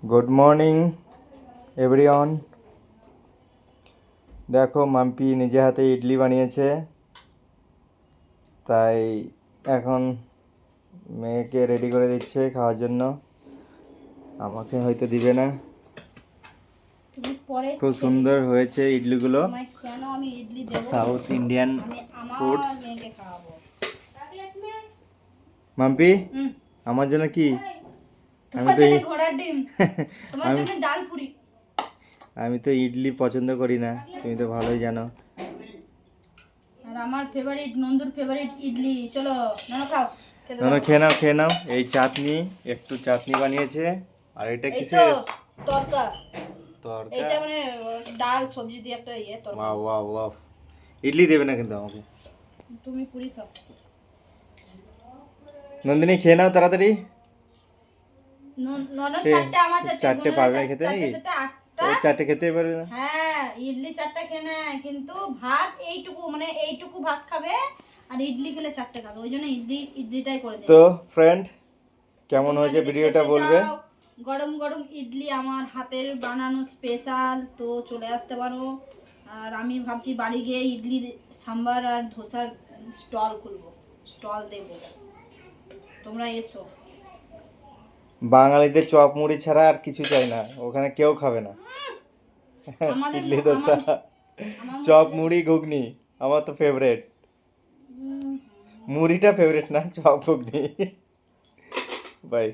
Good morning everyone. দেখো মাম্পি নিজে হাতে ইডলি বানিয়েছে, তাই এখন মেয়েকে রেডি করে দিচ্ছে খাওয়ার জন্য। আমাকে হয়তো দিবে না। তুমি পরে খুব সুন্দর হয়েছে ইডলিগুলো, তোমায় কেন আমি ইডলি দেব? সাউথ ইন্ডিয়ান আমি আমার ফুডস। মেয়েকে খাওয়াবো। মাম্পি হুম, আমার জন্য কি? আমি তোমার তো জন্য ঘোড়ার ডিম, তোমার আমি জন্য ডাল পুরি। আমি তো ইডলি পছন্দ করি না, তুমি তো ভালোই জানো। আর আমার ফেভারিট, নন্দুর ফেভারিট ইডলি। চলো নানা খাও, খেতে না দাও। খেয়ে নাও খেয়ে নাও। এই চাটনি, একটু চাটনি বানিয়েছে। আর এটা এই তো কিসের তরকা, তরকা? এইটা মানে ডাল সবজি দিয়ে একটা তরকা। Wow wow wow. ইডলি দেবে না কিন্তু আমাকে। তুমি পুরি খাও। নন্দিনী খেয়ে নাও তাড়াতাড়ি। ননদ সে চারটে, আমার চারটে, চারটে গুনেরা পারবে না খেতে চারটে নাকি? চারটে আটটা। ওই চারটে খেতেই পারবে না। হ্যাঁ, ইডলি চারটা খেয়ে নেয়, কিন্তু ভাত এইটুকু, মানে এইটুকু ভাত খাবে। আর ইডলি খেলে চারটে খাবে, ওই জন্য ইডলিটাই করে দেয়। তো ফ্রেন্ড, কেমন তোমরা হয়েছে যদি ভিডিওটা খেতে বলবে। চাও, গরম গরম ইডলি আমার হাতের বানানো স্পেশাল, তো চলে আসতে পারো। আর আমি ভাবছি বাড়ি গিয়ে ইডলি সাম্বার আর ধোসার স্টল খুলবো, স্টল দেবো। তোমরা এসো। বাঙালিদের চপ মুড়ি ছাড়া আর কিছু চাই না, ওখানে কেউ খাবে না। আমাদের ইডলি দোসা, আমার চপ মুড়ি ঘুগনি আমার তো ফেভারিট। মুড়িটা ফেভারিট না, চপ ঘুগনি। বাই।